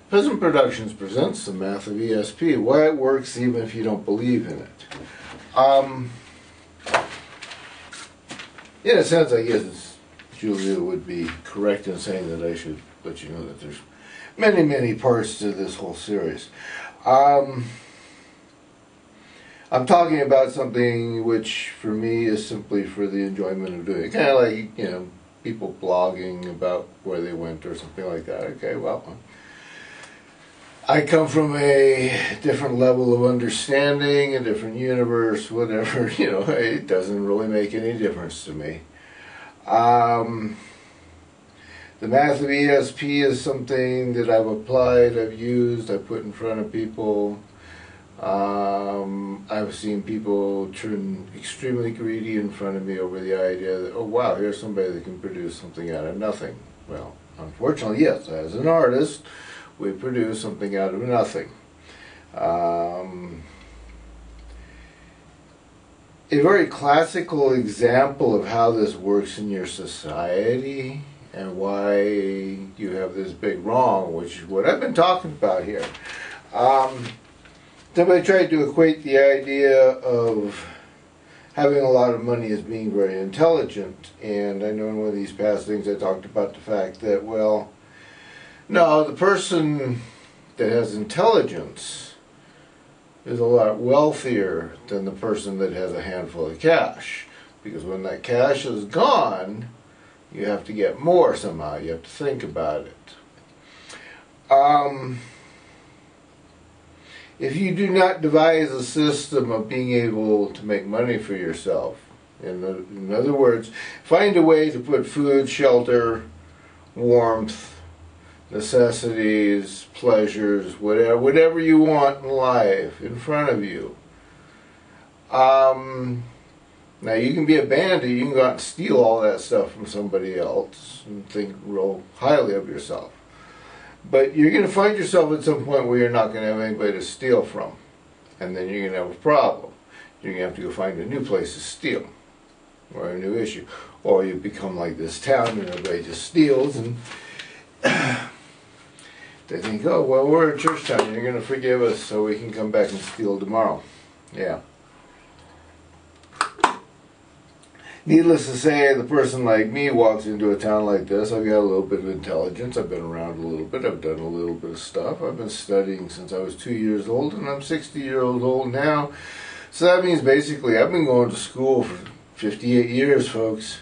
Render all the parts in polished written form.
Peasant Productions presents the math of ESP, why it works even if you don't believe in it. In a sense, I guess Julia would be correct in saying that I should let you know that there's many, many parts to this whole series. I'm talking about something which for me is simply for the enjoyment of doing it. Kind of like, people blogging about where they went or something like that. Okay, well, I come from a different level of understanding, a different universe, whatever, it doesn't really make any difference to me. The math of ESP is something that I've applied, I've used, I've put in front of people. I've seen people turn extremely greedy in front of me over the idea that, oh wow, here's somebody that can produce something out of nothing. Well, unfortunately, yes, as an artist, we produce something out of nothing. A very classical example of how this works in your society and why you have this big wrong, which is what I've been talking about here. Somebody tried to equate the idea of having a lot of money as being very intelligent, and I know in one of these past things I talked about the fact that, well, no, the person that has intelligence is a lot wealthier than the person that has a handful of cash, because when that cash is gone, you have to get more somehow. You have to think about it. If you do not devise a system of being able to make money for yourself, in other words, find a way to put food, shelter, warmth, necessities, pleasures, whatever you want in life in front of you. Now you can be a bandit, you can go out and steal all that stuff from somebody else and think real highly of yourself. But you're going to find yourself at some point where you're not going to have anybody to steal from. And then you're going to have a problem. You're going to have to go find a new place to steal. Or a new issue. Or you become like this town and everybody just steals and they think, oh, well, we're a church town. You're going to forgive us so we can come back and steal tomorrow. Yeah. Needless to say, the person like me walks into a town like this. I've got a little bit of intelligence. I've been around a little bit. I've done a little bit of stuff. I've been studying since I was 2 years old, and I'm 60 years old now. So that means basically I've been going to school for 58 years, folks.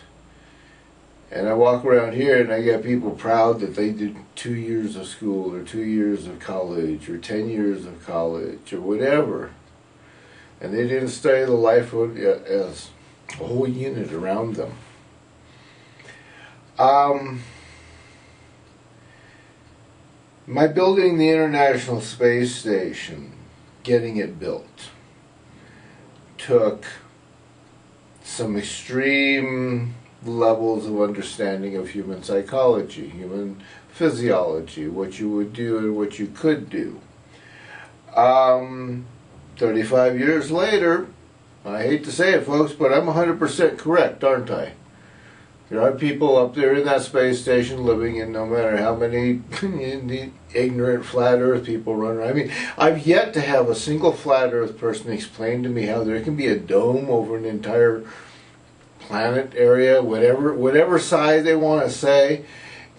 And I walk around here and I get people proud that they did 2 years of school or 2 years of college or 10 years of college or whatever. And they didn't study the life of as a whole unit around them. My building the International Space Station, getting it built, took some extreme levels of understanding of human psychology, human physiology, what you would do and what you could do. 35 years later, I hate to say it, folks, but I'm 100% correct, aren't I? There are people up there in that space station living in no matter how many ignorant flat earth people run around. I mean, I've yet to have a single flat earth person explain to me how there can be a dome over an entire planet area, whatever size they want to say,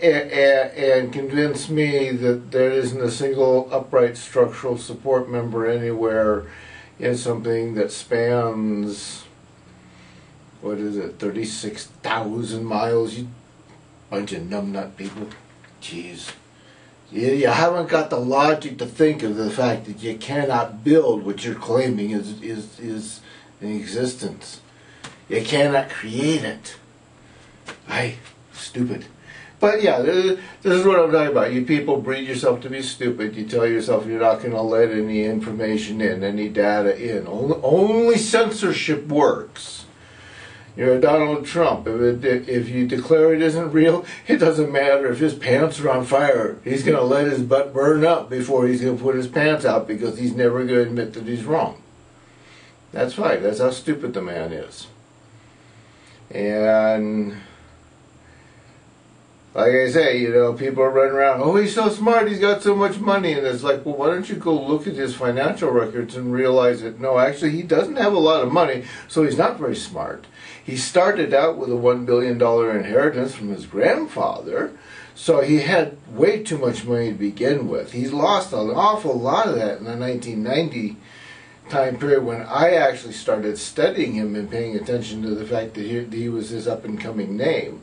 and convince me that there isn't a single upright structural support member anywhere in something that spans, what is it, 36,000 miles, you bunch of numbnut people. Jeez. You haven't got the logic to think of the fact that you cannot build what you're claiming is in existence. You cannot create it. Stupid. But yeah, this is what I'm talking about. You people breed yourself to be stupid. You tell yourself you're not going to let any information in, any data in. Only censorship works. You're a Donald Trump. If you declare it isn't real, it doesn't matter if his pants are on fire. He's going to let his butt burn up before he's going to put his pants out because he's never going to admit that he's wrong. That's right. That's how stupid the man is. And like I say, you know, people are running around, oh, he's so smart, he's got so much money. And it's like, well, why don't you go look at his financial records and realize that, no, actually, he doesn't have a lot of money, so he's not very smart. He started out with a $1 billion inheritance from his grandfather, so he had way too much money to begin with. He's lost an awful lot of that in the 1990 time period when I actually started studying him and paying attention to the fact that he was his up-and-coming name.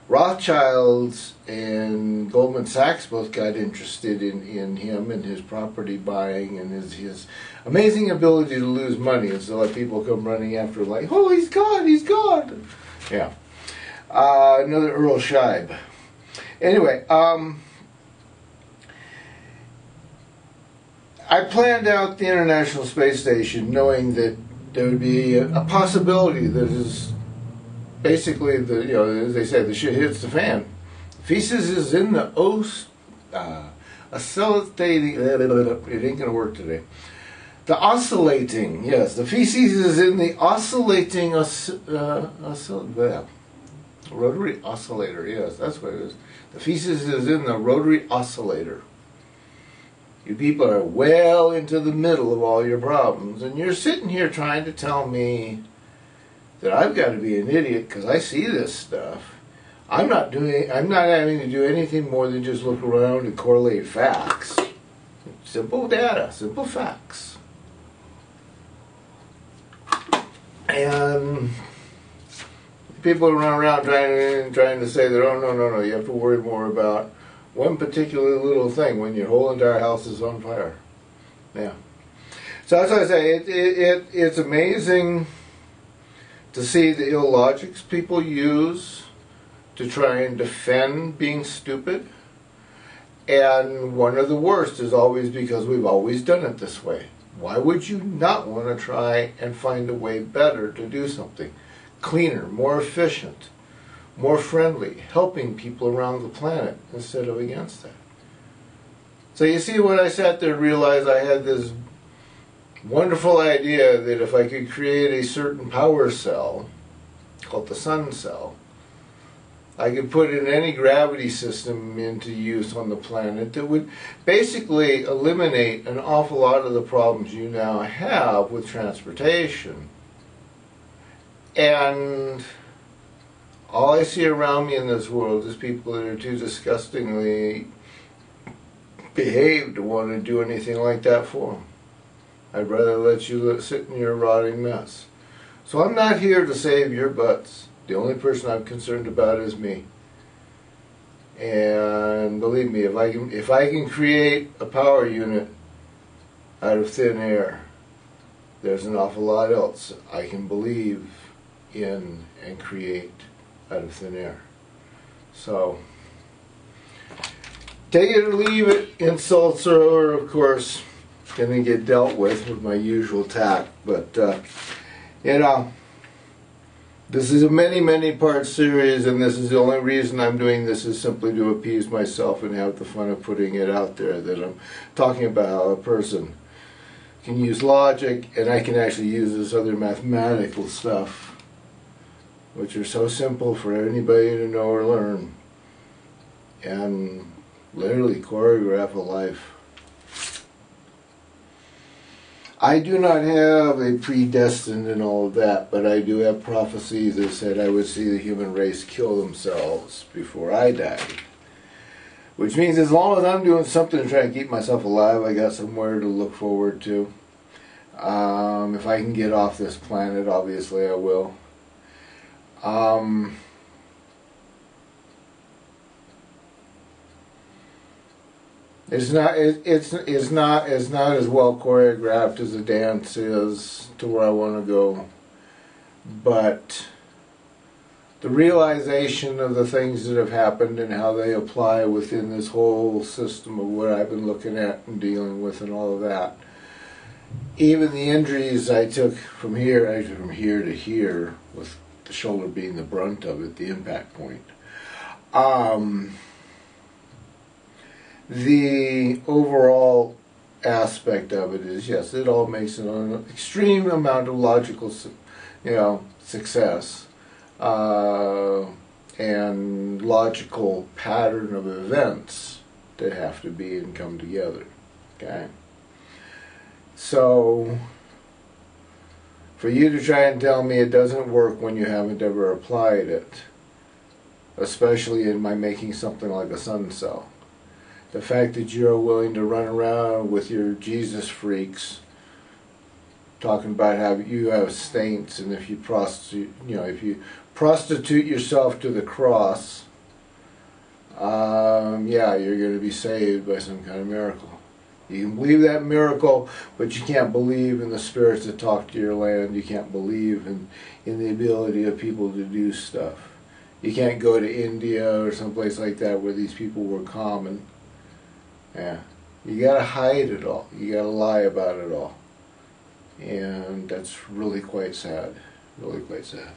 Rothschilds and Goldman Sachs both got interested in him and his property buying and his amazing ability to lose money. And so like people come running after him like, oh, he's God, he's God. Yeah. Another Earl Scheib. Anyway, I planned out the International Space Station knowing that there would be a possibility that is basically, as they say, the shit hits the fan. Feces is in the oscillating. It ain't gonna work today. The oscillating, yes, the feces is in the oscillating rotary oscillator. Yes, that's what it is. The feces is in the rotary oscillator. You people are well into the middle of all your problems, and you're sitting here trying to tell me that I've got to be an idiot because I see this stuff. I'm not having to do anything more than just look around and correlate facts. Simple data, simple facts. And people run around trying to say that, oh, no, you have to worry more about one particular little thing when your whole entire house is on fire. Yeah. So that's what I say. It's amazing to see the illogics people use to try and defend being stupid. And one of the worst is always because we've always done it this way. Why would you not want to try and find a way better to do something? Cleaner, more efficient, more friendly, helping people around the planet instead of against that. So you see, when I sat there and realized I had this wonderful idea that if I could create a certain power cell, called the SunCell, I could put in any gravity system into use on the planet that would basically eliminate an awful lot of the problems you now have with transportation. And all I see around me in this world is people that are too disgustingly behaved to want to do anything like that for them. I'd rather let you sit in your rotting mess. So I'm not here to save your butts. The only person I'm concerned about is me. And believe me, if I can create a power unit out of thin air, there's an awful lot else I can believe in and create out of thin air. So, take it or leave it. Insults are, of course, going to get dealt with my usual tact. But, this is a many part series, and this is the only reason I'm doing this is simply to appease myself and have the fun of putting it out there, that I'm talking about how a person can use logic, and I can actually use this other mathematical stuff, which are so simple for anybody to know or learn, and literally choreograph a life. I do not have a predestined and all of that, but I do have prophecies that said I would see the human race kill themselves before I died. Which means as long as I'm doing something to try and keep myself alive, I got somewhere to look forward to. If I can get off this planet, obviously I will. It's not as well choreographed as a dance is to where I want to go, but the realization of the things that have happened and how they apply within this whole system of what I've been looking at and dealing with and all of that. Even the injuries I took from here, actually from here to here, with the shoulder being the brunt of it, the impact point. The overall aspect of it is, yes, it all makes an extreme amount of logical, success. And and logical pattern of events that have to be and come together. Okay? So, for you to try and tell me it doesn't work when you haven't ever applied it, especially in my making something like a SunCell, the fact that you're willing to run around with your Jesus freaks talking about how you have saints, and if you prostitute yourself to the cross, yeah, you're going to be saved by some kind of miracle. You can believe that miracle, but you can't believe in the spirits that talk to your land. You can't believe in the ability of people to do stuff. You can't go to India or someplace like that where these people were common. Yeah, you got to hide it all. You got to lie about it all. And that's really quite sad. Really quite sad.